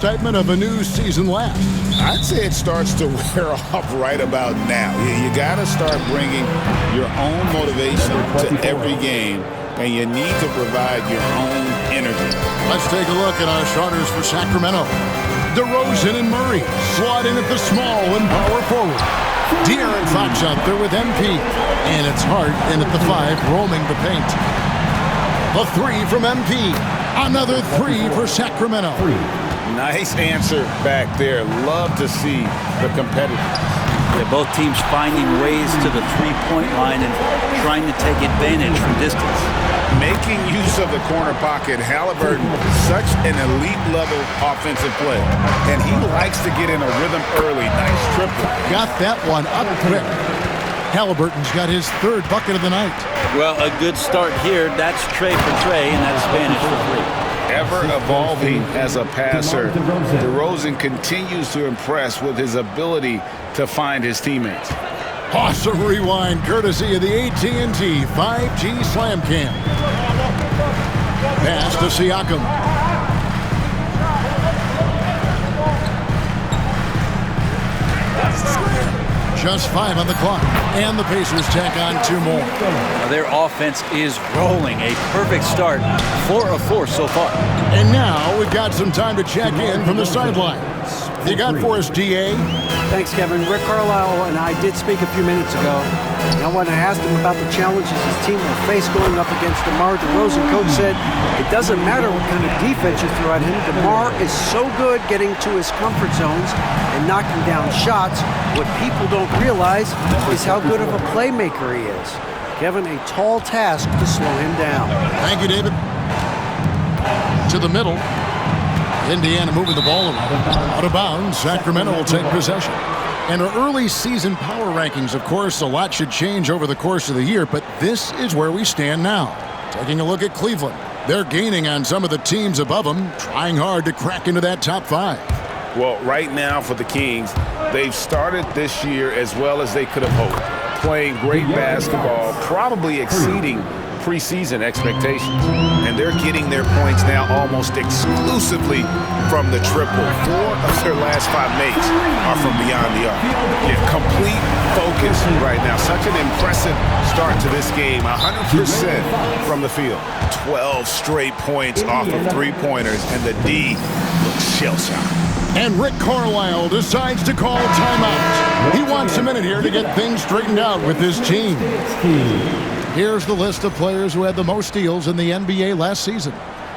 Excitement of a new season left. I'd say it starts to wear off right about now. You got to start bringing your own motivation to every game, and you need to provide your own energy. Let's take a look at our starters for Sacramento. DeRozan and Murray slot in at the small and power forward. De'Aaron Fox out there with MP. And it's Hart in at the 5, roaming the paint. The 3 from MP. Another 3 for Sacramento. Nice answer back there. Love to see the competitors. Both teams finding ways to the three-point line and trying to take advantage from distance. Making use of the corner pocket, Halliburton, such an elite-level offensive player. And he likes to get in a rhythm early. Nice triple. Got that one up quick. Halliburton's got his 3rd bucket of the night. Well, a good start here. That's Trey for Trey, and that's Spanish for 3. Ever evolving as a passer, DeRozan continues to impress with his ability to find his teammates. Awesome rewind courtesy of the AT&T 5G Slam Cam. Pass to Siakam. Just 5 on the clock, and the Pacers tack on 2 more. Now their offense is rolling. A perfect start. 4 of 4 so far. And now we've got some time to check in from the sidelines. You got for us, DA? Thanks, Kevin. Rick Carlisle and I did speak a few minutes ago. Now, when I asked him about the challenges his team will face going up against DeMar DeRozan, coach said it doesn't matter what kind of defense you throw at him. DeMar is so good getting to his comfort zones and knocking down shots. What people don't realize is how good of a playmaker he is. Kevin, a tall task to slow him down. Thank you, David. To the middle. Indiana moving the ball out of bounds. Sacramento will take possession. And our early season power rankings, of course, a lot should change over the course of the year, but this is where we stand now. Taking a look at Cleveland. They're gaining on some of the teams above them, trying hard to crack into that top 5. Well, right now for the Kings, they've started this year as well as they could have hoped. Playing great basketball, probably exceeding preseason expectations. And they're getting their points now almost exclusively from the triple. 4 of their last 5 makes are from beyond the arc. Yeah, complete focus right now. Such an impressive start to this game. 100% from the field. 12 straight points off of 3-pointers, and the D looks shell-shocked. And Rick Carlisle decides to call timeout. He wants a minute here to get things straightened out with his team. Here's the list of players who had the most steals in the NBA last season.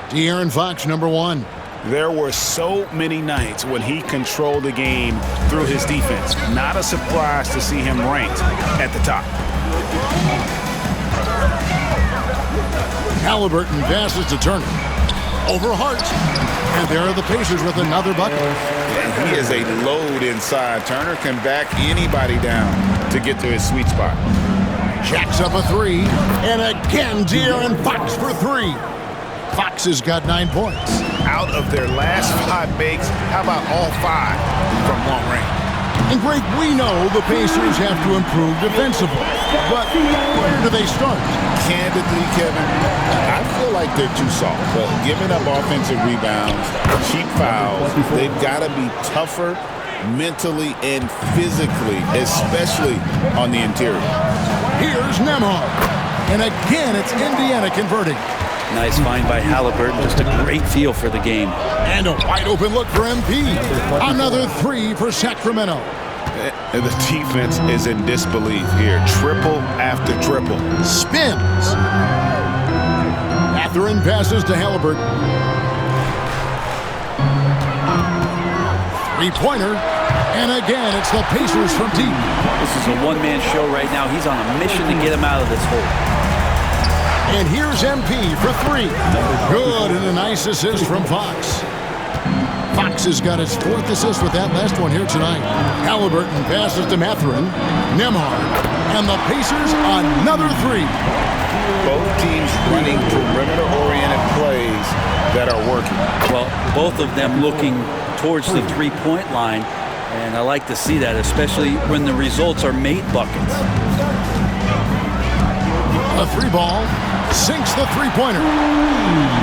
De'Aaron Fox, number 1. There were so many nights when he controlled the game through his defense. Not a surprise to see him ranked at the top. Halliburton passes to Turner. Over Hart. And there are the Pacers with another bucket. And he is a load inside. Turner can back anybody down to get to his sweet spot. Jacks up a 3. And again, De'Aaron Fox for 3. Fox has got 9 points. Out of their last 5 makes, how about all 5 from long range? And Greg, we know the Pacers have to improve defensively. But where do they start? Candidly, Kevin, I feel like they're too soft. But giving up offensive rebounds, cheap fouls, they've got to be tougher mentally and physically, especially on the interior. Here's Nembhard. And again, it's Indiana converting. Nice find by Halliburton. Just a great feel for the game. And a wide open look for MP. Another 3 for Sacramento. The defense is in disbelief here. Triple after triple. Spins. Mathurin passes to Halliburton. 3-pointer. And again, it's the Pacers from deep. This is a one-man show right now. He's on a mission to get him out of this hole. And here's MP for 3. Good, and a nice assist from Fox. Fox has got his 4th assist with that last one here tonight. Halliburton passes to Mathurin. Nembhard. And the Pacers another 3. Both teams running perimeter-oriented plays that are working. Well, both of them looking towards the three-point line. And I like to see that, especially when the results are made buckets. A 3 ball. sinks the three-pointer.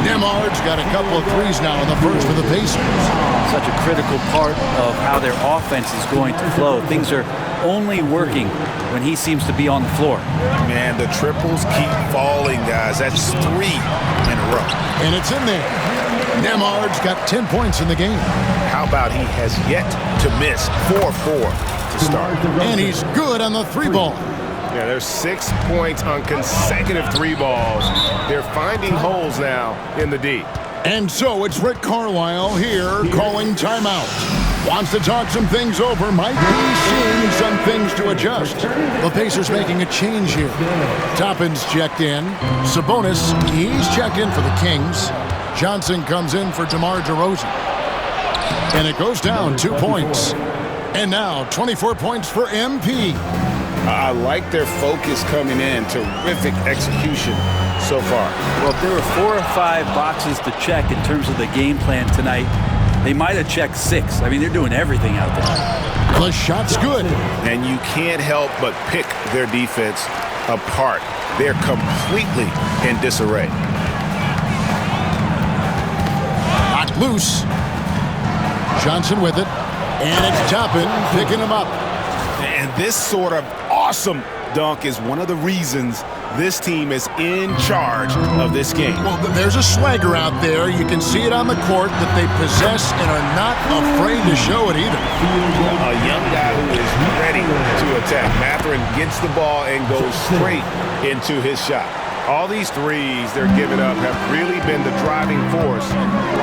Nembhard's got a couple of threes now in the first for the Pacers. Such a critical part of how their offense is going to flow. Things are only working when he seems to be on the floor. Man, the triples keep falling, guys. That's 3 in a row. And it's in there. Nembhard's got 10 points in the game. How about he has yet to miss 4-4 to start? And he's good on the three ball. Yeah, there's 6 points on consecutive 3 balls. They're finding holes now in the D. And so it's Rick Carlisle here calling timeout. Wants to talk some things over, might be seeing some things to adjust. The Pacers making a change here. Toppin's checked in. Sabonis, he's checked in for the Kings. Johnson comes in for DeMar DeRozan. And it goes down 2 points. And now 24 points for MP. I like their focus coming in. Terrific execution so far. Well, if there were 4 or 5 boxes to check in terms of the game plan tonight, they might have checked 6. I mean, they're doing everything out there. The shot's good. And you can't help but pick their defense apart. They're completely in disarray. Knocked loose. Johnson with it. And it's Toppin picking him up. And this sort of awesome dunk is one of the reasons this team is in charge of this game. Well, there's a swagger out there. You can see it on the court that they possess and are not afraid to show it either. A young guy who is ready to attack. Mathurin gets the ball and goes straight into his shot. All these threes they're giving up have really been the driving force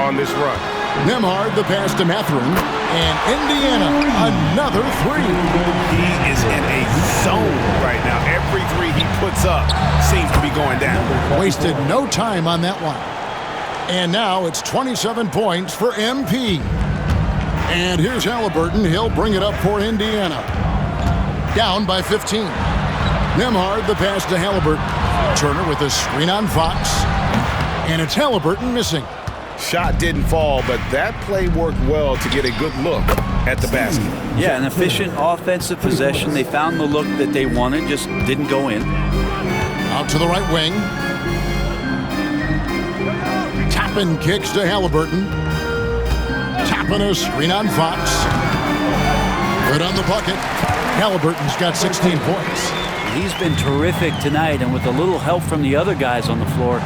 on this run. Nembhard, the pass to Mathurin, and Indiana, another 3. He is in a zone right now. Every 3 he puts up seems to be going down. Wasted no time on that one. And now it's 27 points for MP. And here's Halliburton. He'll bring it up for Indiana. Down by 15. Nembhard, the pass to Halliburton. Turner with a screen on Fox. And it's Halliburton missing. Shot didn't fall, but that play worked well to get a good look at the basket. Yeah, an efficient offensive possession. They found the look that they wanted, just didn't go in. Out to the right wing. Toppin kicks to Halliburton. Toppin a screen on Fox. Good on the bucket. Halliburton's got 16 points. He's been terrific tonight, and with a little help from the other guys on the floor,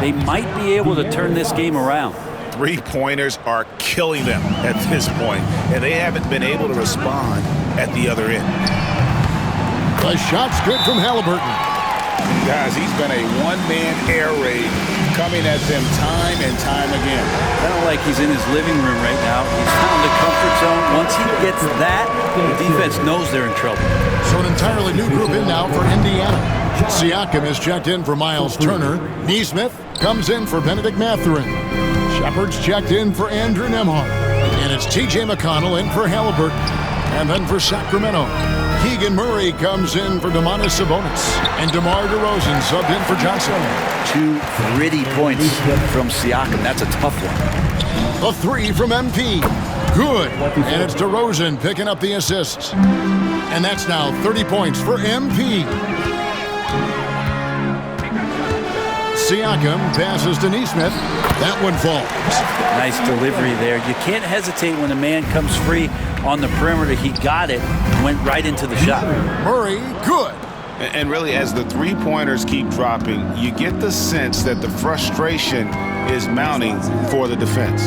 they might be able to turn this game around. 3-pointers are killing them at this point, and they haven't been able to respond at the other end. The shot's good from Halliburton. Guys, he's been a one-man air raid coming at them time and time again. Kind of like he's in his living room right now. He's found the comfort zone. Once he gets that, the defense knows they're in trouble. So an entirely new group in now for Indiana. Siakam is checked in for Miles Turner. Nesmith comes in for Benedict Mathurin. Shepard's checked in for Andrew Nembhard. And it's T.J. McConnell in for Halliburton. And then for Sacramento, Keegan Murray comes in for Domantas Sabonis. And DeMar DeRozan subbed in for Johnson. 2 gritty points from Siakam. That's a tough one. A 3 from MP. Good. And it's DeRozan picking up the assist. And that's now 30 points for MP. Siakam passes to Nesmith. That one falls. Nice delivery there. You can't hesitate when a man comes free on the perimeter. He got it, went right into the shot. Murray, good. And really, as the 3-pointers keep dropping, you get the sense that the frustration is mounting for the defense.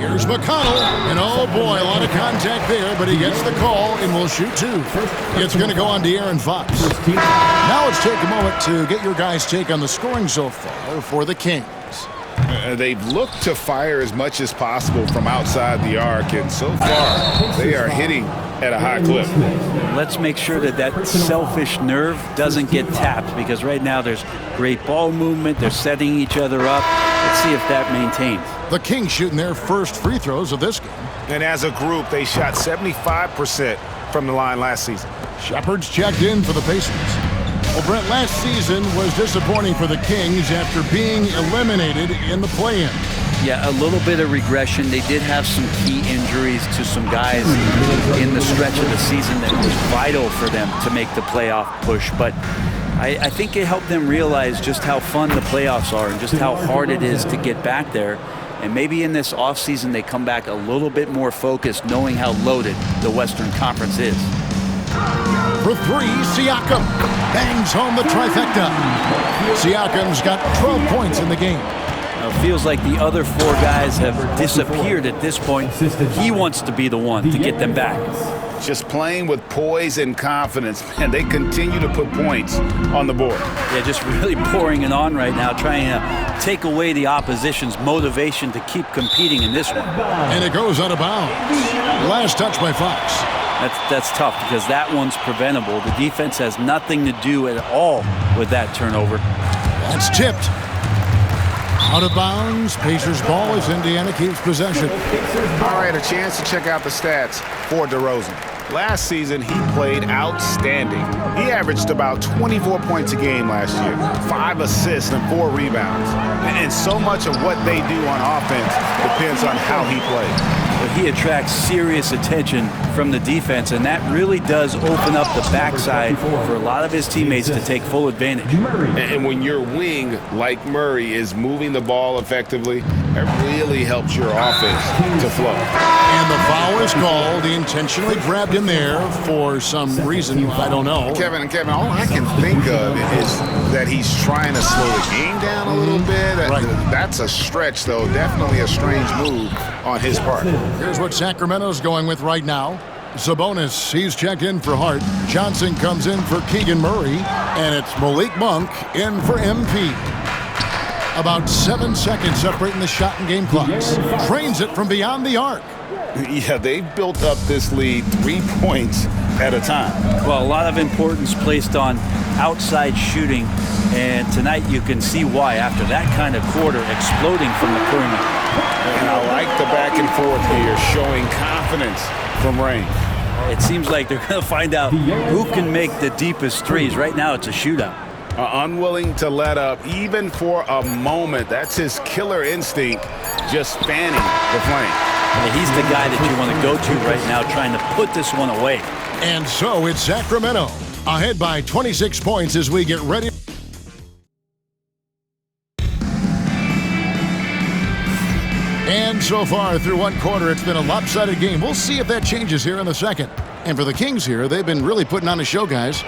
Here's McConnell, and oh boy, a lot of contact there, but he gets the call and will shoot 2. It's going to go on De'Aaron Fox. Now let's take a moment to get your guys' take on the scoring so far for the Kings. They've looked to fire as much as possible from outside the arc, and so far they are hitting at a high clip. Let's make sure that that selfish nerve doesn't get tapped, because right now there's great ball movement. They're setting each other up. Let's see if that maintains. The Kings shooting their first free throws of this game. And as a group, they shot 75% from the line last season. Shepard's checked in for the Pacers. Well, Brent, last season was disappointing for the Kings after being eliminated in the play-in. Yeah, a little bit of regression. They did have some key injuries to some guys in the stretch of the season that was vital for them to make the playoff push. But I think it helped them realize just how fun the playoffs are and just how hard it is to get back there. And maybe in this offseason they come back a little bit more focused, knowing how loaded the Western Conference is. For three, Siakam bangs home the trifecta. Siakam's got 12 points in the game. Now, it feels like the other 4 guys have disappeared at this point. He wants to be the one to get them back. Just playing with poise and confidence, and they continue to put points on the board. Yeah, just really pouring it on right now, trying to take away the opposition's motivation to keep competing in this one. And it goes out of bounds. Last touch by Fox. That's tough because that one's preventable. The defense has nothing to do at all with that turnover. That's tipped. Out of bounds. Pacers ball as Indiana keeps possession. All right, a chance to check out the stats for DeRozan. Last season, he played outstanding. He averaged about 24 points a game last year, 5 assists and 4 rebounds. And so much of what they do on offense depends on how he plays. But he attracts serious attention from the defense, and that really does open up the backside for a lot of his teammates to take full advantage. And when your wing, like Murray, is moving the ball effectively, it really helps your offense to flow. And the foul is called. He intentionally grabbed him there for some reason, I don't know. Kevin, all I can think of is that he's trying to slow the game down a little bit. Right. That's a stretch, though. Definitely a strange move on his part. Here's what Sacramento's going with right now. Sabonis, he's checked in for Hart. Johnson comes in for Keegan Murray. And it's Malik Monk in for MP. About 7 seconds separating the shot and game clocks. Trains it from beyond the arc. Yeah, they've built up this lead 3 points at a time. Well, a lot of importance placed on outside shooting, and tonight you can see why after that kind of quarter exploding from the perimeter. And I like the back and forth here, showing confidence from Rain. It seems like they're going to find out who can make the deepest threes. Right now it's a shootout. Unwilling to let up even for a moment. That's his killer instinct, just fanning the flame. Yeah, he's the guy that you want to go to right now, trying to put this one away. And so it's Sacramento ahead by 26 points as we get ready. And so far through one quarter, it's been a lopsided game. We'll see if that changes here in the second. And for the Kings here, they've been really putting on a show, guys.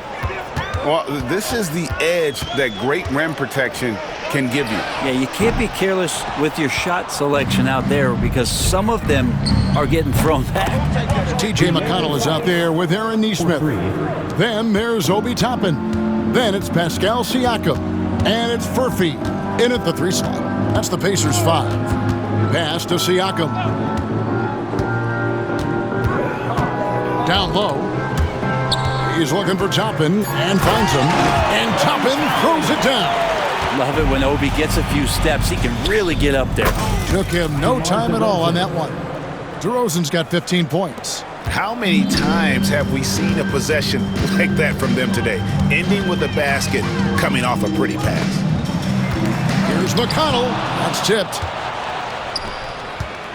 Well, this is the edge that great rim protection can give you. Yeah, you can't be careless with your shot selection out there because some of them are getting thrown back. T.J. McConnell is out there with Aaron Nesmith. Then there's Obi Toppin. Then it's Pascal Siakam. And it's Furphy in at the 3 slot. That's the Pacers 5. Pass to Siakam. Down low. He's looking for Toppin and finds him. And Toppin throws it down. Love it when Obi gets a few steps. He can really get up there. Took him no time at all on that one. DeRozan's got 15 points. How many times have we seen a possession like that from them today, ending with a basket coming off a pretty pass? Here's McConnell. That's tipped.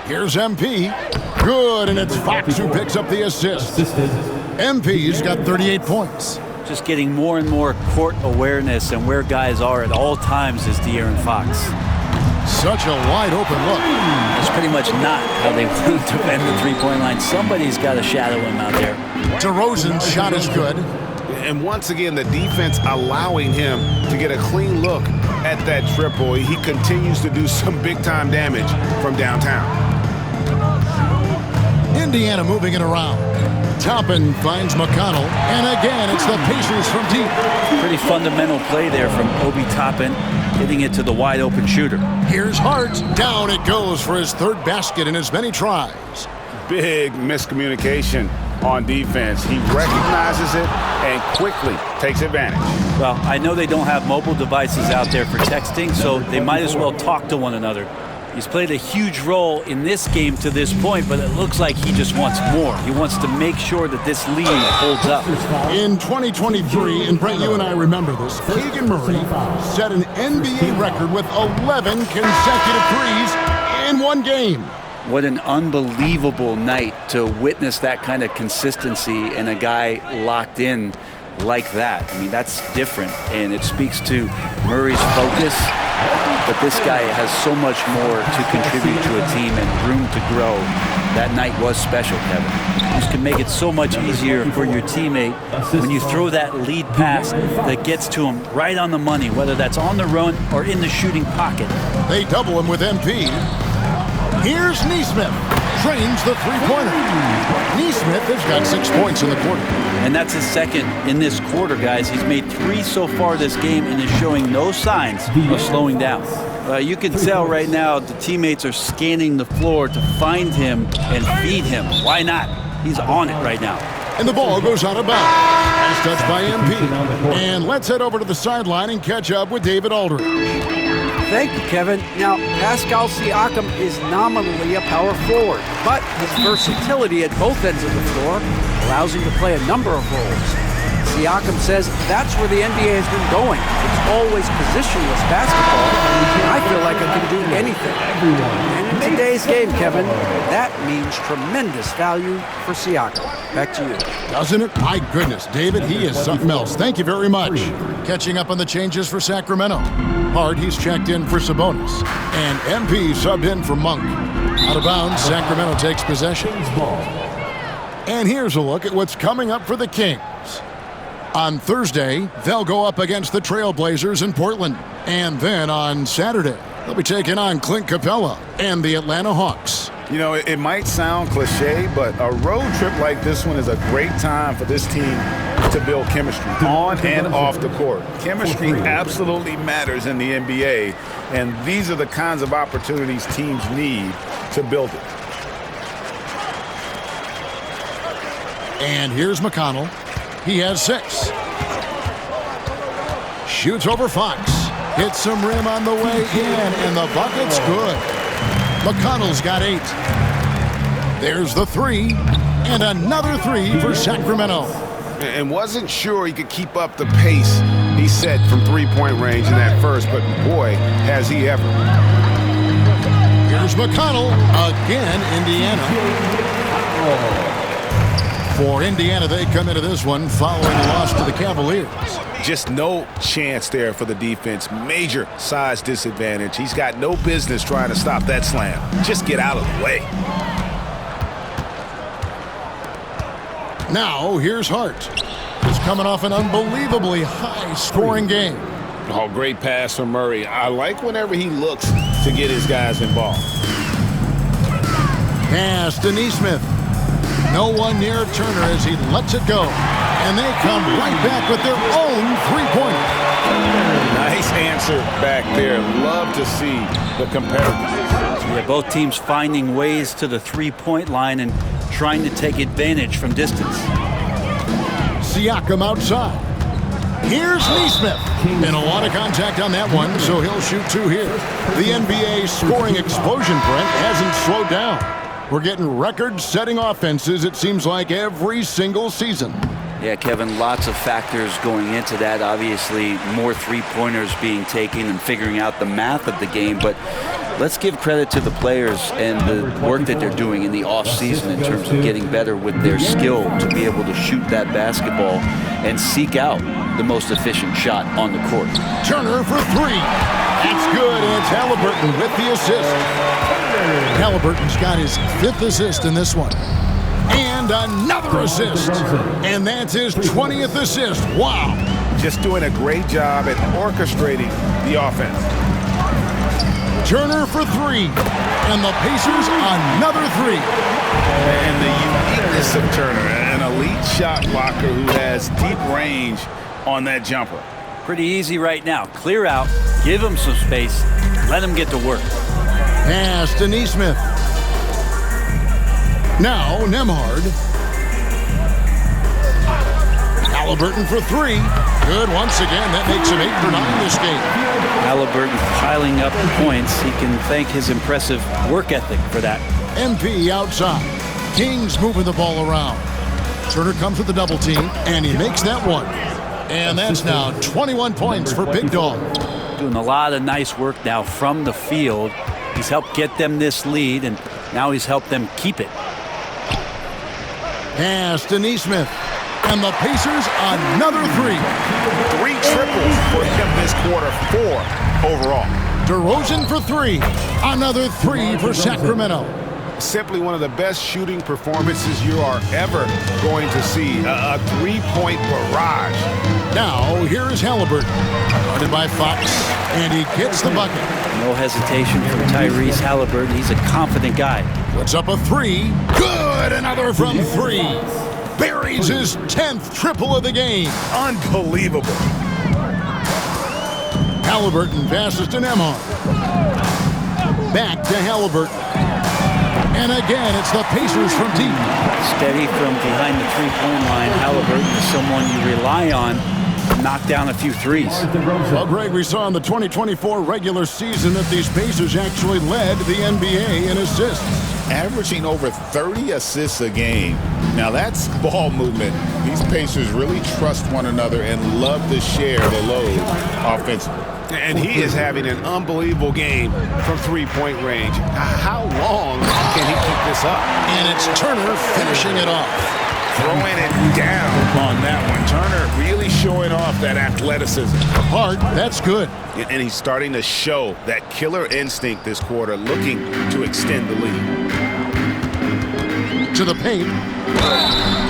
Here's MP. Good, and it's Fox who picks up the assist. MP's got 38 points. Just getting more and more court awareness and where guys are at all times is De'Aaron Fox. Such a wide open look. That's pretty much not how they want to defend the three-point line. Somebody's got to shadow him out there. DeRozan's shot is good. And once again, the defense allowing him to get a clean look at that triple. He continues to do some big-time damage from downtown. Indiana moving it around. Toppin finds McConnell, and again, it's the Pacers from deep. Pretty fundamental play there from Obi Toppin, getting it to the wide-open shooter. Here's Hart. Down it goes for his 3rd basket in as many tries. Big miscommunication on defense. He recognizes it and quickly takes advantage. Well, I know they don't have mobile devices out there for texting, so they might as well talk to one another. He's played a huge role in this game to this point, but it looks like he just wants more. He wants to make sure that this lead holds up. In 2023, and Brent, you and I remember this, Keegan Murray set an NBA record with 11 consecutive threes in one game. What an unbelievable night to witness that kind of consistency and a guy locked in like that. I mean, that's different, and it speaks to Murray's focus. But this guy has so much more to contribute to a team and room to grow. That night was special, Kevin. This can make it so much easier for your teammate when you throw that lead pass that gets to him right on the money, whether that's on the run or in the shooting pocket. They double him with MP. Here's Neesmith. Trains the three-pointer. Neesmith has got 6 points in the quarter. And that's his second in this quarter, guys. He's made 3 so far this game and is showing no signs of slowing down. You can tell right now the teammates are scanning the floor to find him and feed him. Why not? He's on it right now. And the ball goes out of bounds. Pass touched by MP. And let's head over to the sideline and catch up with David Aldridge. Thank you, Kevin. Now, Pascal Siakam is nominally a power forward, but his versatility at both ends of the floor allows him to play a number of roles. Siakam says that's where the NBA has been going. It's always positionless basketball, and I feel like I can do anything. And in today's game, Kevin, that means tremendous value for Siakam. Back to you. Doesn't it? My goodness, David, he is something else. Thank you very much. Catching up on the changes for Sacramento. Hard, he's checked in for Sabonis. And MP subbed in for Monk. Out of bounds, Sacramento takes possession. And here's a look at what's coming up for the Kings. On Thursday, they'll go up against the Trailblazers in Portland. And then on Saturday, they'll be taking on Clint Capella and the Atlanta Hawks. You know, it might sound cliche, but a road trip like this one is a great time for this team to build chemistry on and off the court. Chemistry absolutely matters in the NBA, and these are the kinds of opportunities teams need to build it. And here's McConnell. He has 6. Shoots over Fox. Hits some rim on the way in, and the bucket's good. McConnell's got 8. There's the 3, and another 3 for Sacramento. And wasn't sure he could keep up the pace he set from three-point range in that first, but boy, has he ever. Here's McConnell. Again, Indiana. For Indiana, they come into this one following the loss to the Cavaliers. Just no chance there for the defense. Major size disadvantage. He's got no business trying to stop that slam. Just get out of the way. Now, here's Hart. He's coming off an unbelievably high-scoring game. Oh, great pass from Murray. I like whenever he looks to get his guys involved. Pass to Neesmith. No one near Turner as he lets it go. And they come right back with their own three-pointer. Nice answer back there. Love to see the comparison. Yeah, both teams finding ways to the three-point line and trying to take advantage from distance. Siakam outside. Here's Neesmith. And a lot of contact on that one, so he'll shoot 2 here. The NBA scoring explosion, Brent, hasn't slowed down. We're getting record-setting offenses, it seems like, every single season. Yeah, Kevin, lots of factors going into that. Obviously, more three-pointers being taken and figuring out the math of the game. But let's give credit to the players and the work that they're doing in the off-season in terms of getting better with their skill to be able to shoot that basketball and seek out the most efficient shot on the court. Turner for 3. That's good, and it's Halliburton with the assist. Halliburton's got his 5th assist in this one. And another assist. And that's his 20th assist. Wow. Just doing a great job at orchestrating the offense. Turner for 3. And the Pacers another 3. And the uniqueness of Turner, an elite shot blocker who has deep range on that jumper. Pretty easy right now. Clear out, give him some space, let him get to work. Pass to Neesmith. Now Nembhard. Halliburton for 3. Good once again. That makes him 8 for 9 this game. Halliburton piling up points. He can thank his impressive work ethic for that. MP outside. Kings moving the ball around. Turner comes with the double team, and he makes that one. And that's now 21 points for Big Dog. Doing a lot of nice work now from the field. He's helped get them this lead, and now he's helped them keep it. Pass to Neesmith. And the Pacers, another three. 3 triples for him this quarter, 4 overall. DeRozan for 3. Another 3 for Sacramento. Simply one of the best shooting performances you are ever going to see. A 3-point barrage. Now, here is Halliburton. Guarded by Fox, and he gets the bucket. No hesitation from Tyrese Halliburton. He's a confident guy. Puts up a 3. Good! Another from 3. Buries his 10th triple of the game. Unbelievable. Halliburton passes to Nembhard. Back to Halliburton. And again, it's the Pacers from deep. Steady from behind the three-point line. Halliburton is someone you rely on to knock down a few threes. Well, Greg, we saw in the 2024 regular season that these Pacers actually led the NBA in assists. Averaging over 30 assists a game. Now that's ball movement. These Pacers really trust one another and love to share the load offensively. And he is having an unbelievable game from three-point range. How long can he keep this up? And it's Turner finishing it off. Throwing it down on that one. Turner really showing off that athleticism. Hart, that's good. And he's starting to show that killer instinct this quarter, looking to extend the lead. To the paint.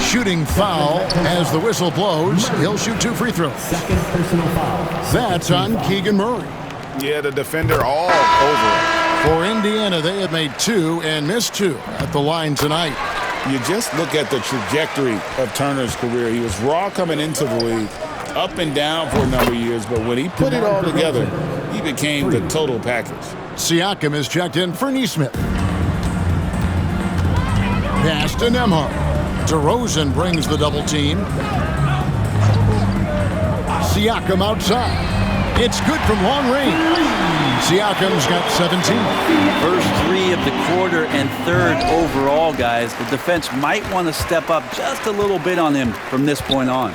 Shooting foul as the whistle blows. He'll shoot 2 free throws. Second personal foul. That's on Keegan Murray. Yeah, the defender all over it. For Indiana, they have made 2 and missed 2 at the line tonight. You just look at the trajectory of Turner's career. He was raw coming into the league, up and down for a number of years, but when he put it all together, he became the total package. Siakam is checked in for Nesmith. Pass to Nembhard. DeRozan brings the double team. Siakam outside. It's good from long range. Siakam's got 17. First 3 of the quarter and 3rd overall, guys. The defense might want to step up just a little bit on him from this point on.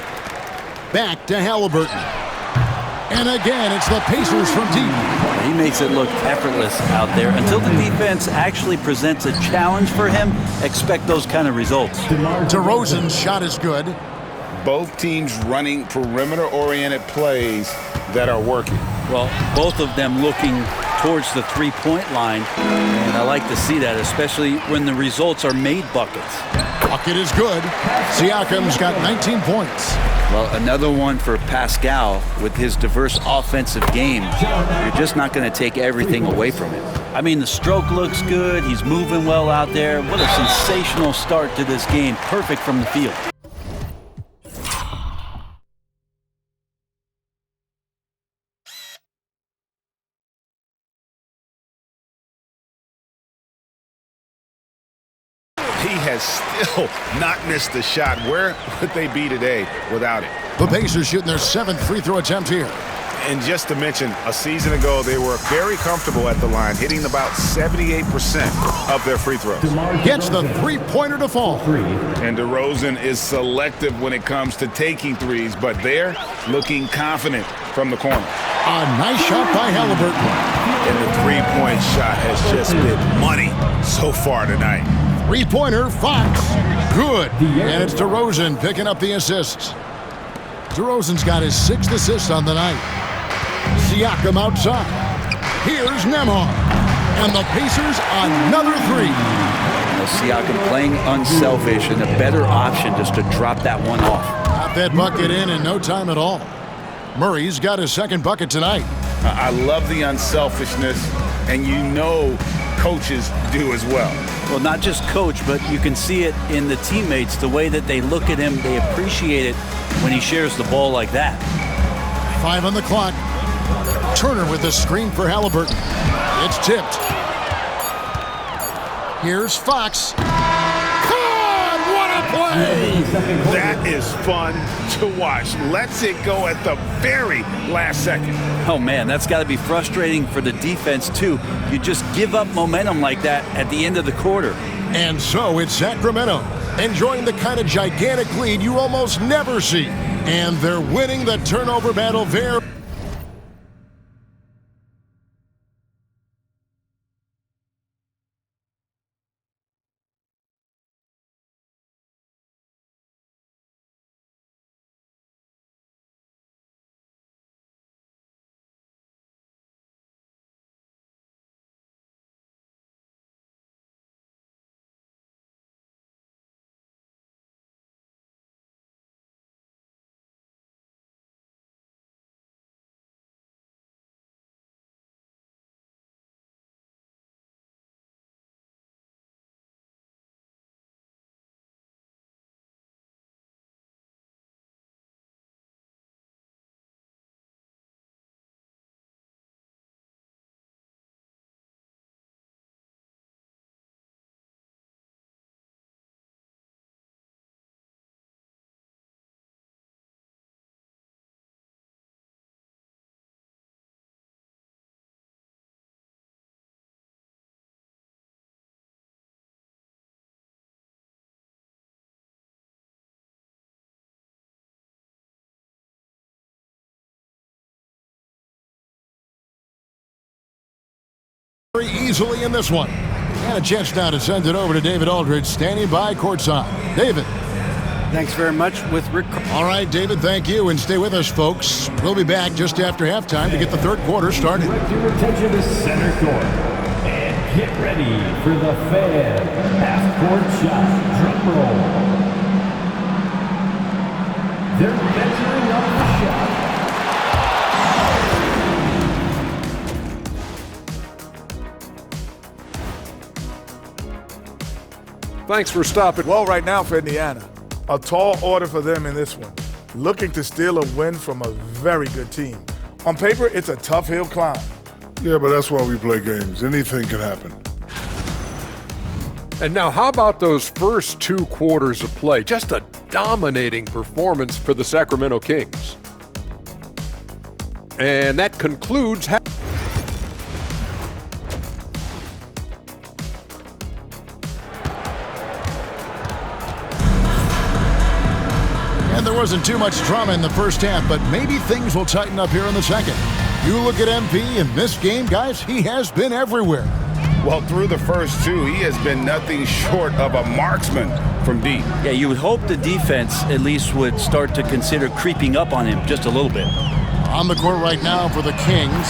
Back to Halliburton. And again, it's the Pacers from deep. He makes it look effortless out there. Until the defense actually presents a challenge for him, expect those kind of results. DeRozan's shot is good. Both teams running perimeter-oriented plays that are working. Well, both of them looking towards the three-point line, and I like to see that, especially when the results are made buckets. Bucket is good. Siakam's got 19 points. Well, another one for Pascal with his diverse offensive game. You're just not going to take everything away from him. I mean, the stroke looks good. He's moving well out there. What a sensational start to this game. Perfect from the field. He has still not missed a shot. Where would they be today without it? The Pacers shooting their 7th free throw attempt here. And just to mention, a season ago, they were very comfortable at the line, hitting about 78% of their free throws. Gets the three-pointer to fall. And DeRozan is selective when it comes to taking threes, but they're looking confident from the corner. A nice shot by Halliburton. And the three-point shot has just been money so far tonight. Three-pointer, Fox. Good. And it's DeRozan picking up the assists. DeRozan's got his 6th assist on the night. Siakam outside. Here's Nembhard. And the Pacers another 3. Well, Siakam playing unselfish and a better option just to drop that one off. Got that bucket in no time at all. Murray's got his 2nd bucket tonight. I love the unselfishness, and you know coaches do as well. Well, not just coach, but you can see it in the teammates, the way that they look at him. They appreciate it when he shares the ball like that. 5 on the clock. Turner with the screen for Halliburton. It's tipped. Here's Fox. God, what a play! That is fun to watch. Lets it go at the very last second. Oh, man, that's got to be frustrating for the defense, too. You just give up momentum like that at the end of the quarter. And so it's Sacramento, enjoying the kind of gigantic lead you almost never see. And they're winning the turnover battle there. easily in this one. And a chance now to send it over to David Aldridge, standing by courtside. David. Thanks very much with Rick. All right, David, thank you. And stay with us, folks. We'll be back just after halftime to get the third quarter started. Direct your attention to center court. And get ready for the Fan half-court shot. Drum roll. They're measuring up the shot. Thanks for stopping. Well, right now for Indiana, a tall order for them in this one. Looking to steal a win from a very good team. On paper, it's a tough hill climb. Yeah, but that's why we play games. Anything can happen. And now how about those first 2 quarters of play? Just a dominating performance for the Sacramento Kings. And that concludes And there wasn't too much drama in the first half, but maybe things will tighten up here in the second. You look at MP in this game, guys, he has been everywhere. Well, through the first 2, he has been nothing short of a marksman from deep. Yeah, you would hope the defense at least would start to consider creeping up on him just a little bit. On the court right now for the Kings,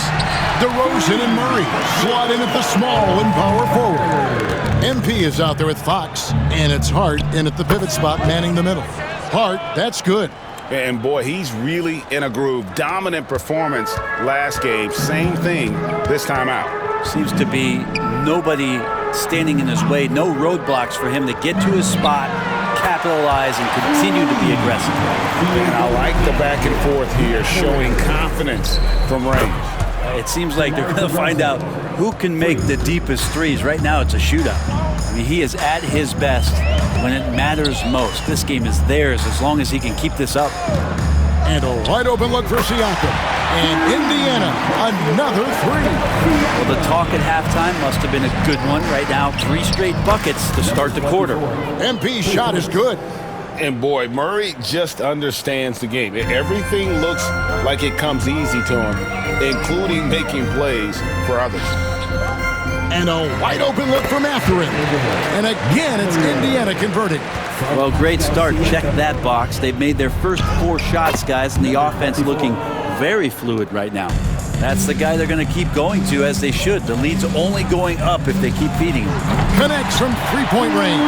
DeRozan and Murray slot in at the small and power forward. MP is out there with Fox, and it's Hart in at the pivot spot manning the middle. Hart, that's good. And boy, he's really in a groove. Dominant performance last game. Same thing this time out. Seems to be nobody standing in his way, no roadblocks for him to get to his spot, capitalize, and continue to be aggressive. And I like the back and forth here, showing confidence from range. It seems like they're going to find out who can make the deepest threes. Right now, it's a shootout. I mean, he is at his best when it matters most. This game is theirs as long as he can keep this up. And a wide open look for Siakam. And Indiana, another 3. Well, the talk at halftime must have been a good one. Right now, 3 straight buckets to start the quarter. MP's shot is good. And boy, Murray just understands the game. Everything looks like it comes easy to him, including making plays for others. And a wide open look for Mathurin. And again, it's Indiana converting. Well, great start. Check that box. They've made their first 4 shots, guys, and the offense looking very fluid right now. That's the guy they're going to keep going to, as they should. The lead's only going up if they keep feeding him. Connects from 3-point range.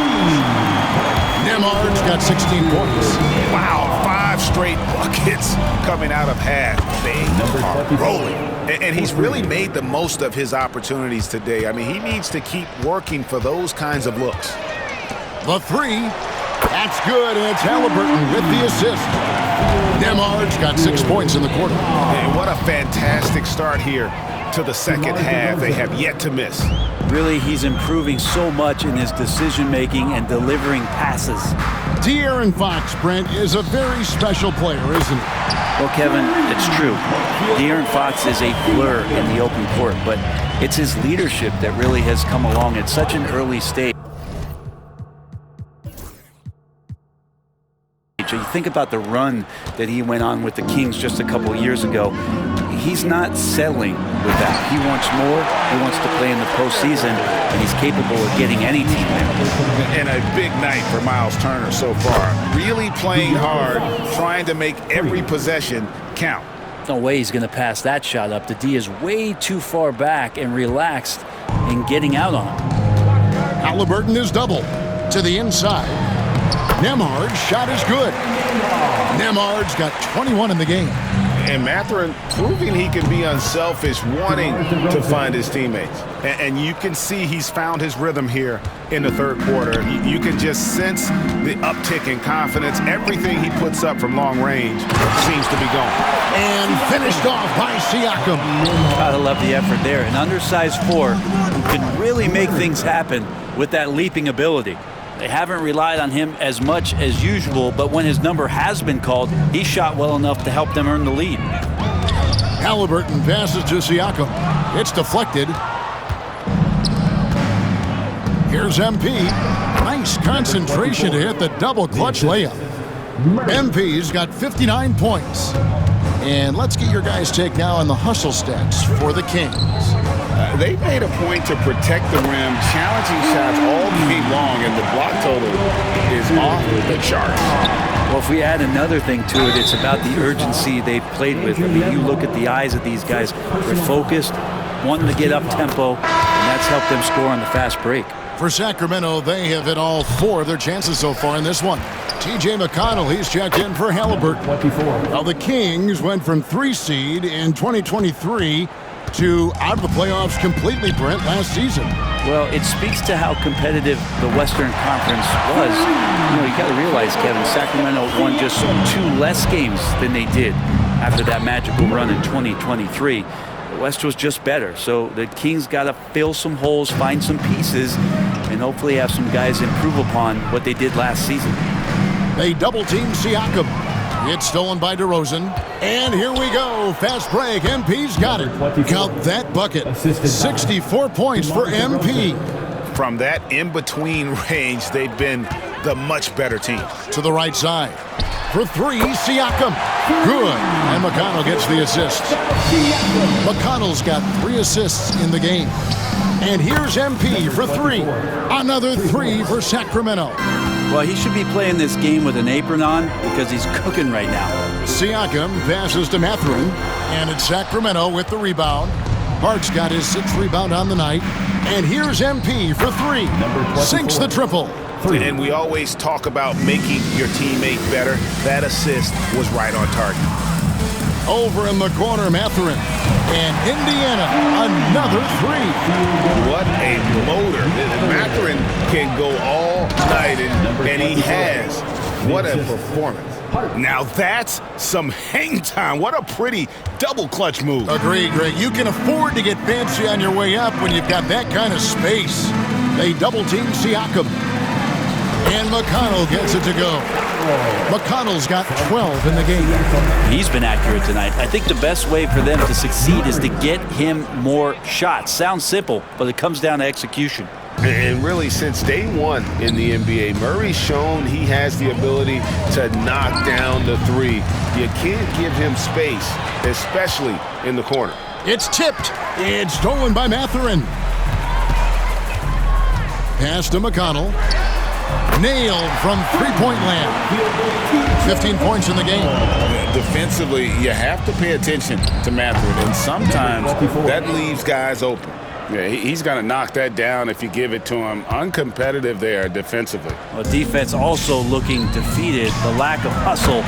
Nembhard's got 16 points. Wow, 5 straight buckets coming out of half. They are rolling. And he's really made the most of his opportunities today. I mean, he needs to keep working for those kinds of looks. The 3, that's good, and it's Halliburton with the assist. Nembhard's got 6 points in the quarter. And what a fantastic start here to the second half. They have yet to miss. Really, he's improving so much in his decision-making and delivering passes. De'Aaron Fox, Brent, is a very special player, isn't he? Well, Kevin, it's true. De'Aaron Fox is a blur in the open court, but it's his leadership that really has come along at such an early stage. You think about the run that he went on with the Kings just a couple years ago. He's not settling with that. He wants more. He wants to play in the postseason, and he's capable of getting any team there. And a big night for Miles Turner so far. Really playing hard, trying to make every possession count. No way he's going to pass that shot up. The D is way too far back and relaxed in getting out on him. Halliburton is double to the inside. Nembhard's shot is good. Nembhard's got 21 in the game. And Mathurin proving he can be unselfish, wanting to find his teammates. And you can see he's found his rhythm here in the third quarter. You can just sense the uptick in confidence. Everything he puts up from long range seems to be going. And finished off by Siakam. Gotta love the effort there. An undersized 4 who can really make things happen with that leaping ability. They haven't relied on him as much as usual, but when his number has been called, he shot well enough to help them earn the lead. Halliburton passes to Siakam. It's deflected. Here's MP. Nice concentration to hit the double clutch layup. MP's got 59 points. And let's get your guys' take now on the hustle stats for the Kings. They made a point to protect the rim, challenging shots all game long, and the block total is off the charts. Well, if we add another thing to it, it's about the urgency they've played with. I mean, you look at the eyes of these guys. They're focused, wanting to get up tempo, and that's helped them score on the fast break. For Sacramento, they have hit all 4 of their chances so far in this one. T.J. McConnell, he's checked in for Halliburton. Now the Kings went from 3 seed in 2023 to out of the playoffs completely, Brent, last season. Well, it speaks to how competitive the Western Conference was. You know, you got to realize, Kevin, Sacramento won just 2 less games than they did after that magical run in 2023. The West was just better, so the Kings got to fill some holes, find some pieces, and hopefully have some guys improve upon what they did last season. They double-team Siakam. It's stolen by DeRozan. And here we go. Fast break. MP's got it. Count that bucket. 64 points for MP. From that in-between range, they've been the much better team. To the right side. For 3, Siakam. Good. And McConnell gets the assist. McConnell's got 3 assists in the game. And here's MP for 3. Another 3 for Sacramento. Well, he should be playing this game with an apron on because he's cooking right now. Siakam passes to Mathurin, and it's Sacramento with the rebound. Hart's got his 6th rebound on the night. And here's MP for 3. Sinks the triple. And we always talk about making your teammate better. That assist was right on target. Over in the corner, Mathurin. And Indiana, another 3. What a loader. Mathurin can go all night, and he has. What a performance. Now that's some hang time. What a pretty double clutch move. Agreed, Greg. You can afford to get fancy on your way up when you've got that kind of space. They double-team Siakam. And McConnell gets it to go. McConnell's got 12 in the game. He's been accurate tonight. I think the best way for them to succeed is to get him more shots. Sounds simple, but it comes down to execution. And really, since day 1 in the NBA, Murray's shown he has the ability to knock down the 3. You can't give him space, especially in the corner. It's tipped. It's stolen by Mathurin. Pass to McConnell. Nailed from 3-point land. 15 points in the game. Defensively, you have to pay attention to Mathurin, and sometimes that leaves guys open. Yeah, he's going to knock that down if you give it to him. Uncompetitive there defensively. Well, defense also looking defeated. The lack of hustle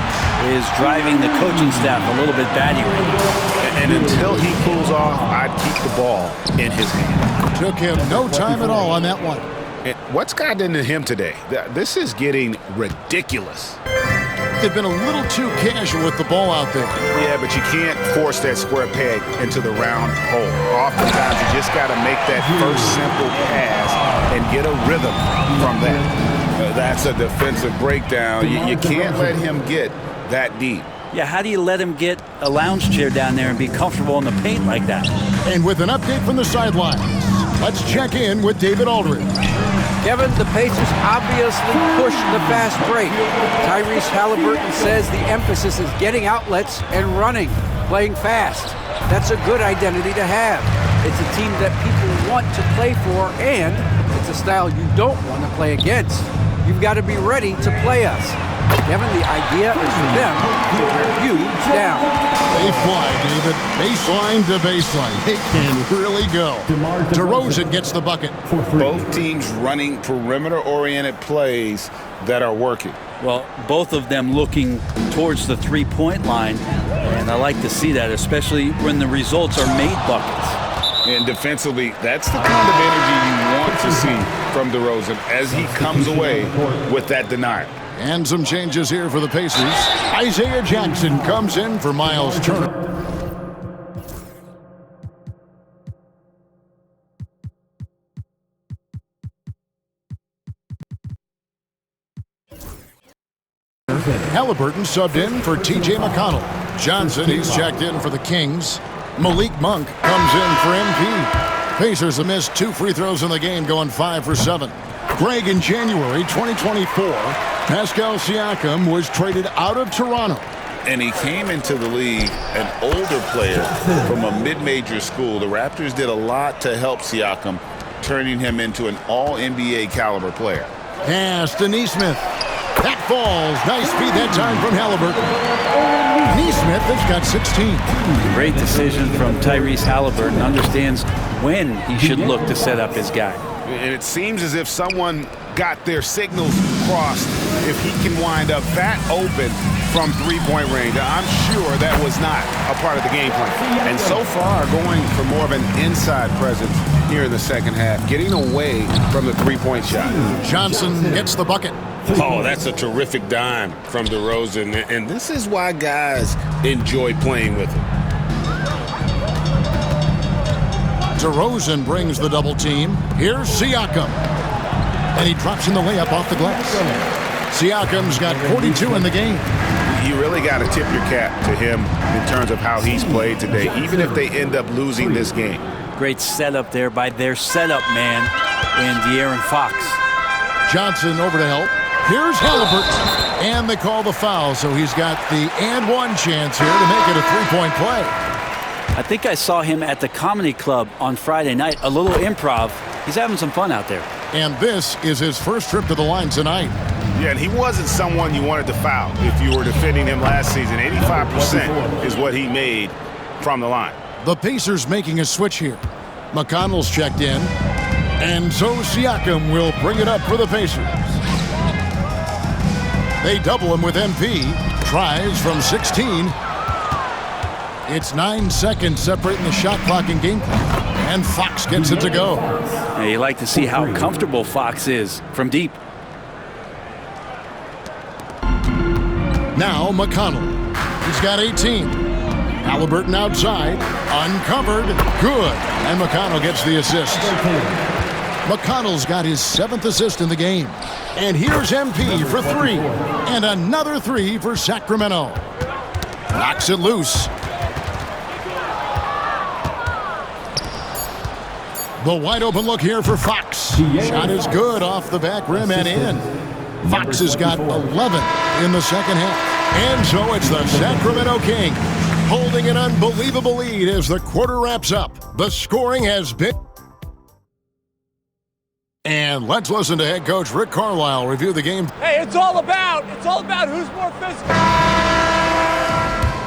is driving the coaching staff a little bit batty right now. And until he cools off, I'd keep the ball in his hand. Took him no time at all on that one. And what's gotten into him today? This is getting ridiculous. They've been a little too casual with the ball out there. Yeah, but you can't force that square peg into the round hole. Oftentimes, you just got to make that first simple pass and get a rhythm from that. That's a defensive breakdown. You can't let him get that deep. Yeah, how do you let him get a lounge chair down there and be comfortable in the paint like that? And with an update from the sidelines, let's check in with David Aldridge. Kevin, the Pacers obviously pushed the fast break. Tyrese Halliburton says the emphasis is getting outlets and running, playing fast. That's a good identity to have. It's a team that people want to play for, and it's a style you don't want to play against. You've got to be ready to play us. Kevin, the idea is for them to wear you down. They fly, David. Baseline to baseline. They can really go. DeRozan gets the bucket. Both teams running perimeter-oriented plays that are working. Well, both of them looking towards the three-point line, and I like to see that, especially when the results are made buckets. And defensively, that's the kind of energy you want to see from DeRozan as he comes away with that denial. And some changes here for the Pacers. Isaiah Jackson comes in for Miles Turner. Halliburton subbed in for T.J. McConnell. Johnson, he's checked in for the Kings. Malik Monk comes in for MP. Pacers have missed 2 free throws in the game, going 5 for 7. Greg, in January 2024, Pascal Siakam was traded out of Toronto. And he came into the league an older player from a mid-major school. The Raptors did a lot to help Siakam, turning him into an all-NBA caliber player. Pass to Neesmith. That falls. Nice speed that time from Halliburton. Neesmith has got 16. Great decision from Tyrese Halliburton. Understands when he should look to set up his guy. And it seems as if someone got their signals crossed if he can wind up that open from three-point range. I'm sure that was not a part of the game plan. And so far, going for more of an inside presence here in the second half, getting away from the three-point shot. Johnson gets the bucket. Oh, that's a terrific dime from DeRozan. And this is why guys enjoy playing with him. DeRozan brings the double team. Here's Siakam. And he drops in the layup off the glass. Siakam's got 42 in the game. You really got to tip your cap to him in terms of how he's played today, even if they end up losing this game. Great setup there by their setup man in De'Aaron Fox. Johnson over to help. Here's Halliburton. And they call the foul, so he's got the and one chance here to make it a three-point play. I think I saw him at the Comedy Club on Friday night. A little improv. He's having some fun out there. And this is his first trip to the line tonight. Yeah, and he wasn't someone you wanted to foul if you were defending him last season. 85% is what he made from the line. The Pacers making a switch here. McConnell's checked in. And so Siakam will bring it up for the Pacers. They double him with MP. Tries from 16. It's 9 seconds separating the shot clock and game clock. And Fox gets it to go. Now, you like to see how comfortable Fox is from deep. Now McConnell. He's got 18. Halliburton outside. Uncovered. Good. And McConnell gets the assist. McConnell's got his 7th assist in the game. And here's MP for 3. And another 3 for Sacramento. Knocks it loose. The wide open look here for Fox. Shot is good off the back rim and in. Fox has got 11 in the second half. And so it's the Sacramento Kings holding an unbelievable lead as the quarter wraps up. The scoring has been... And let's listen to head coach Rick Carlisle review the game. Hey, it's all about who's more physical.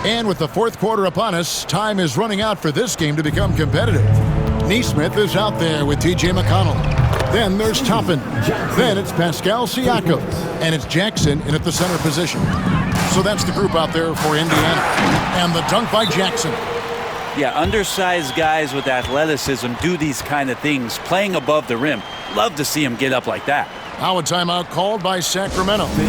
And with the fourth quarter upon us, time is running out for this game to become competitive. Neesmith is out there with T.J. McConnell. Then there's Toppin. Then it's Pascal Siakam. And it's Jackson in at the center position. So that's the group out there for Indiana. And the dunk by Jackson. Yeah, undersized guys with athleticism do these kind of things, playing above the rim. Love to see him get up like that. Now a timeout called by Sacramento. And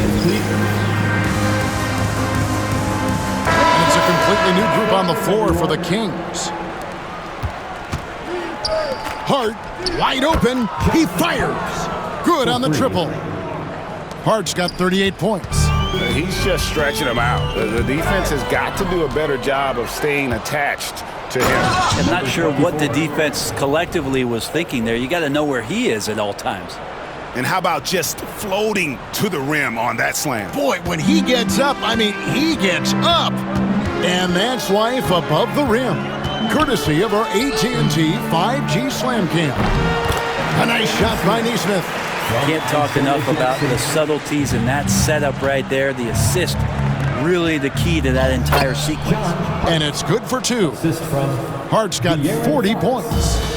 it's a completely new group on the floor for the Kings. Hart, wide open, he fires. Good on the triple. Hart's got 38 points. He's just stretching him out. The defense has got to do a better job of staying attached to him. I'm not sure what the defense collectively was thinking there. You got to know where he is at all times. And how about just floating to the rim on that slam? Boy, when he gets up, he gets up. And that's life above the rim. Courtesy of our AT&T 5G Slam Cam. A nice shot by Neesmith. Can't talk enough about the subtleties in that setup right there. The assist, really the key to that entire sequence. And it's good for 2. Hart's got 40 points.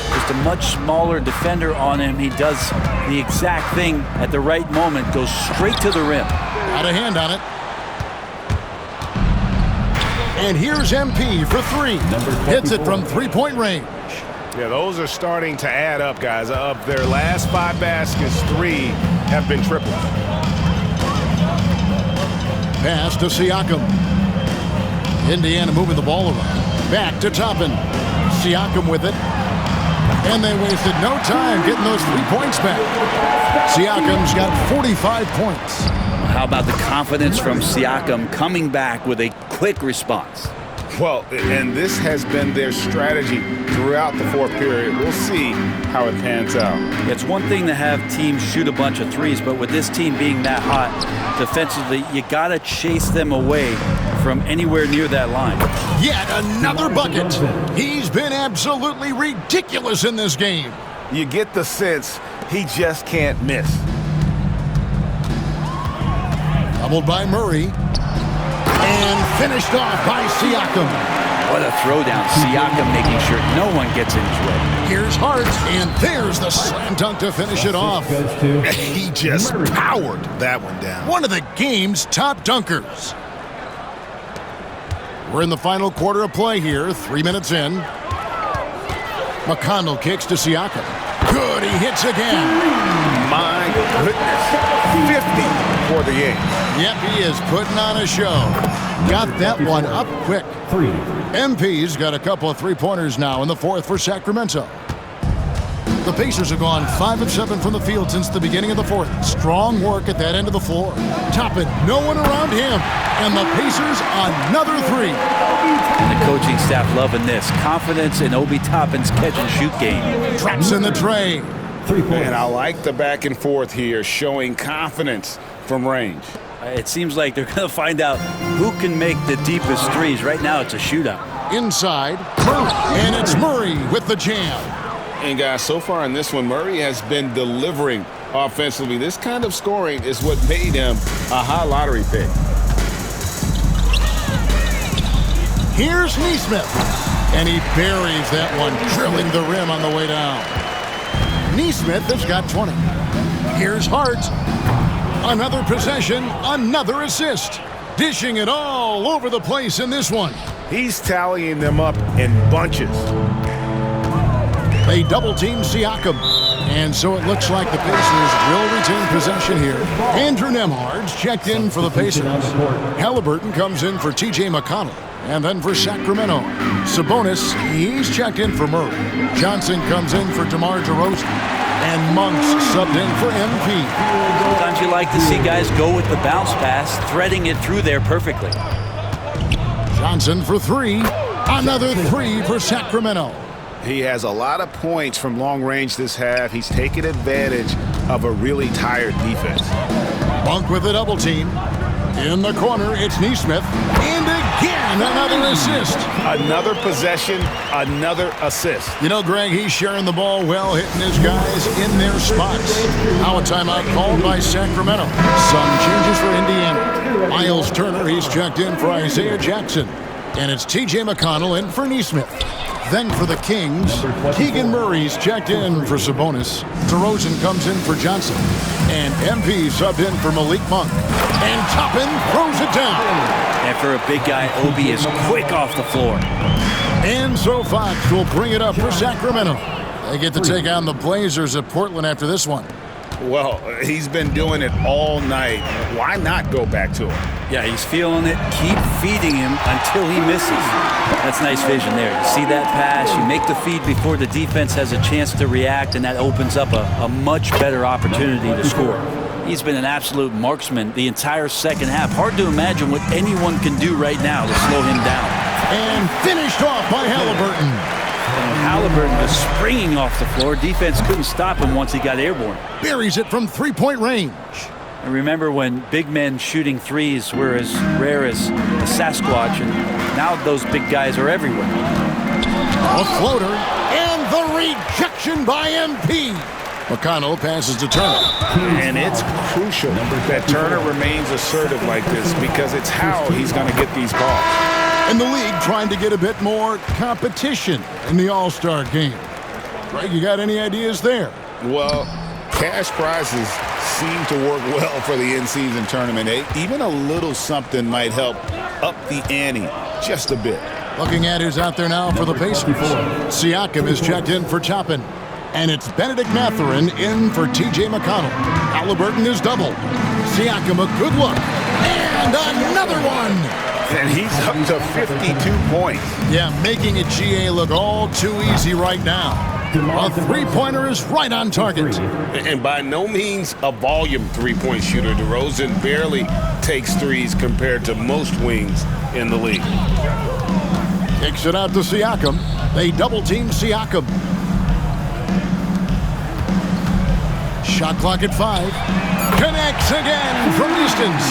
Just a much smaller defender on him. He does the exact thing at the right moment, goes straight to the rim. Got a hand on it. And here's MP for 3. Hits it from three-point range. Yeah, those are starting to add up, guys. Of their last 5 baskets, 3 have been triples. Pass to Siakam. Indiana moving the ball around. Back to Toppin. Siakam with it. And they wasted no time getting those 3 points back. Siakam's got 45 points. How about the confidence from Siakam coming back with a quick response? Well, and this has been their strategy throughout the fourth period. We'll see how it pans out. It's one thing to have teams shoot a bunch of threes, but with this team being that hot defensively, you got to chase them away from anywhere near that line. Yet another bucket. He's been absolutely ridiculous in this game. You get the sense he just can't miss. Doubled by Murray. And finished off by Siakam. What a throwdown. Siakam making sure no one gets in his way. Here's Hart, and there's the slam dunk to finish it off. He just powered that one down. One of the game's top dunkers. We're in the final quarter of play here, 3 minutes in. McConnell kicks to Siakam. Good, he hits again. My goodness, 50 for the game. Yep, he is putting on a show. Got that one up quick. MP's got a couple of three-pointers now in the fourth for Sacramento. The Pacers have gone 5 of 7 from the field since the beginning of the fourth. Strong work at that end of the floor. Toppin, no one around him. And the Pacers, another three. And the coaching staff loving this. Confidence in Obi Toppin's catch-and-shoot game. Traps in the tray. And I like the back and forth here, showing confidence from range. It seems like they're going to find out who can make the deepest threes. Right now, it's a shootout. Inside, Murray. And it's Murray with the jam. And guys, so far in this one, Murray has been delivering offensively. This kind of scoring is what made him a high lottery pick. Here's Nesmith. And he buries that one, drilling the rim on the way down. Nesmith has got 20. Here's Hart. Another possession, another assist. Dishing it all over the place in this one. He's tallying them up in bunches. They double-team Siakam. And so it looks like the Pacers will retain possession here. Andrew Nembhard's checked in for the Pacers. Halliburton comes in for T.J. McConnell. And then for Sacramento, Sabonis, he's checked in for Murray. Johnson comes in for DeMar DeRozan. And Monk's subbed in for MP. Sometimes you like to see guys go with the bounce pass, threading it through there perfectly. Johnson for three. Another three for Sacramento. He has a lot of points from long range this half. He's taken advantage of a really tired defense. Monk with a double team. In the corner, it's Nesmith. And again, another assist. Another possession, another assist. You know, Greg, he's sharing the ball well, hitting his guys in their spots. Now a timeout called by Sacramento. Some changes for Indiana. Miles Turner, he's checked in for Isaiah Jackson. And it's T.J. McConnell in for Nesmith. Then for the Kings, Keegan Murray's checked in for Sabonis. DeRozan comes in for Johnson. And MP subbed in for Malik Monk. And Toppin throws it down. And for a big guy, Obi is quick off the floor. And so Fox will bring it up for Sacramento. They get to take on the Blazers at Portland after this one. Well, he's been doing it all night. Why not go back to him? Yeah, he's feeling it. Keep feeding him until he misses. That's nice vision there. You see that pass, you make the feed before the defense has a chance to react, and that opens up a much better opportunity to score. He's been an absolute marksman the entire second half. Hard to imagine what anyone can do right now to slow him down. And finished off by Halliburton. And Halliburton was springing off the floor. Defense couldn't stop him once he got airborne. Buries it from three-point range. And remember when big men shooting threes were as rare as a Sasquatch, and now those big guys are everywhere. A floater, and the rejection by MP. McConnell passes to Turner. And it's crucial that Turner remains assertive like this because it's how he's going to get these calls. And the league trying to get a bit more competition in the All-Star game. Greg, you got any ideas there? Well, cash prizes seem to work well for the in-season tournament. Even a little something might help up the ante just a bit. Looking at who's out there now for the Pacers. Siakam is checked in for Toppin. And it's Benedict Mathurin in for T.J. McConnell. Halliburton is doubled. Siakam a good look. And another one! And he's up to 52 points. Yeah, making it GA look all too easy right now. A three-pointer is right on target. And by no means a volume three-point shooter. DeRozan barely takes threes compared to most wings in the league. Kicks it out to Siakam. They double-team Siakam. Shot clock at 5. Connects again from distance.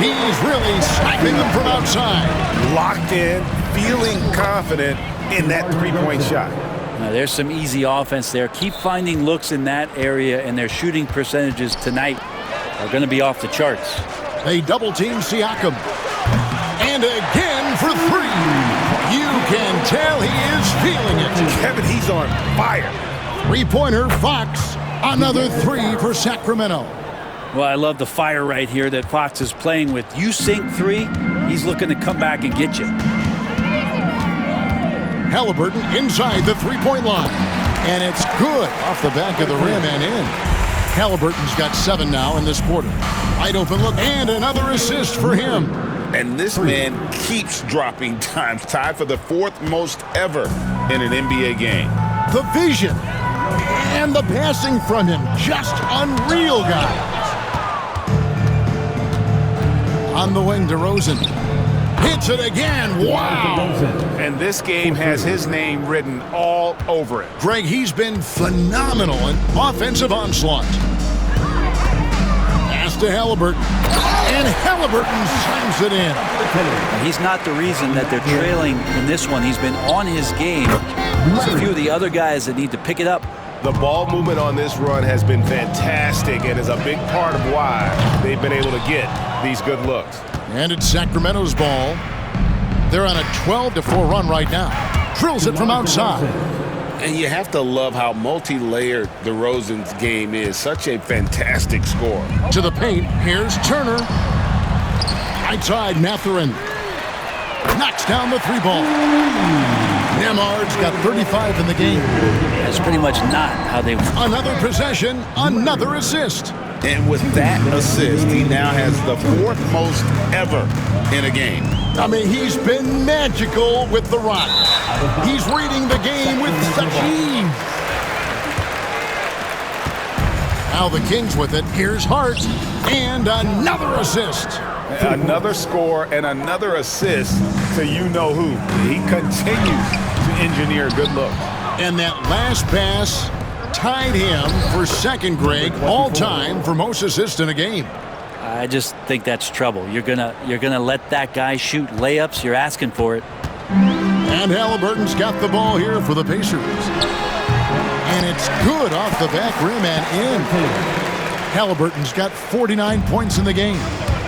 He's really sniping them from outside. Locked in, feeling confident in that three-point shot. Now, there's some easy offense there. Keep finding looks in that area, and their shooting percentages tonight are going to be off the charts. They double-team Siakam. And again for 3. You can tell he is feeling it. Kevin, he's on fire. Three-pointer, Fox. Another 3 for Sacramento. Well, I love the fire right here that Fox is playing with. You sink 3, he's looking to come back and get you. Halliburton inside the three-point line. And it's good off the back of the rim and in. Halliburton's got 7 now in this quarter. Wide open look and another assist for him. And this man keeps dropping dimes, tied for the 4th most ever in an NBA game. The vision and the passing from him, just unreal, guys. On the wing, DeRozan hits it again. Wow! And this game has his name written all over it. Greg, he's been phenomenal in offensive onslaught. Pass to Halliburton. And Halliburton slams it in. He's not the reason that they're trailing in this one. He's been on his game. There's a few of the other guys that need to pick it up. The ball movement on this run has been fantastic and is a big part of why they've been able to get these good looks. And it's Sacramento's ball. They're on a 12-4 run right now. Drills it from outside. And you have to love how multi-layered DeRozan's game is. Such a fantastic score. To the paint, here's Turner. Right side, Mathurin. Knocks down the 3-ball. Nemard's got 35 in the game. That's pretty much not how they... Another possession, another assist. And with that assist, he now has the 4th most ever in a game. I mean, he's been magical with the rock. He's reading the game with such ease. Now the Kings with it. Here's Hart. And another assist. Another score and another assist to you-know-who. He continues to engineer good looks. And that last pass tied him for second, Greg, all-time for most assists in a game. I just think that's trouble. You're gonna let that guy shoot layups. You're asking for it. And Halliburton's got the ball here for the Pacers. And it's good off the back rim and in. Halliburton's got 49 points in the game.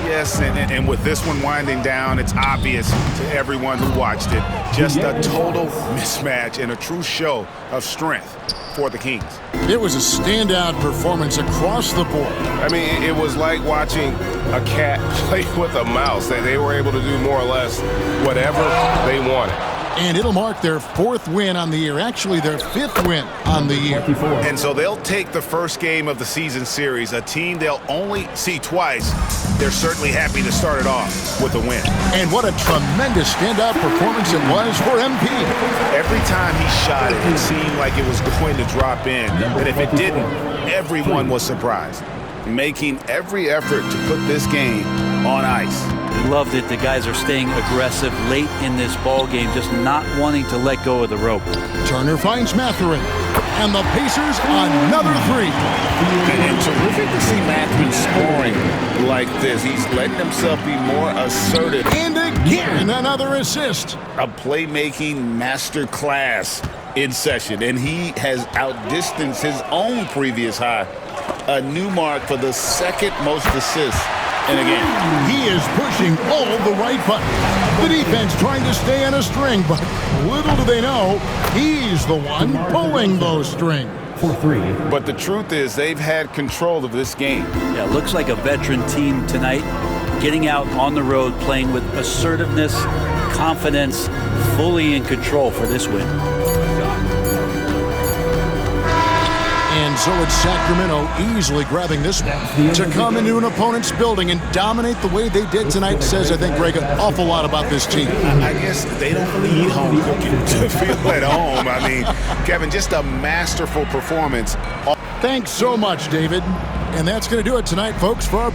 Yes, and with this one winding down, it's obvious to everyone who watched it. Just a total mismatch and a true show of strength for the Kings. It was a standout performance across the board. I mean, it was like watching a cat play with a mouse. They were able to do more or less whatever they wanted. And it'll mark their 4th win on the year. Actually, their 5th win on the year. And so they'll take the first game of the season series, a team they'll only see twice. They're certainly happy to start it off with a win. And what a tremendous standout performance it was for MP. Every time he shot it, it seemed like it was going to drop in. And if it didn't, everyone was surprised. Making every effort to put this game on ice. Love that the guys are staying aggressive late in this ball game, just not wanting to let go of the rope. Turner finds Mathurin, and the Pacers another 3. And terrific to see Mathurin scoring like this. He's letting himself be more assertive. And again, another assist. A playmaking master class in session, and he has outdistanced his own previous high. A new mark for the 2nd most assists in a game. He is pushing all the right buttons. The defense trying to stay on a string, but little do they know, he's the one pulling those strings. For 3. But the truth is, they've had control of this game. Yeah, looks like a veteran team tonight, getting out on the road, playing with assertiveness, confidence, fully in control for this win. And so it's Sacramento easily grabbing this one. To come into an opponent's building and dominate the way they did tonight says, I think, Greg, an awful lot about this team. I guess they don't need home cooking to feel at home. I mean, Kevin, just a masterful performance. Thanks so much, David. And that's going to do it tonight, folks, for our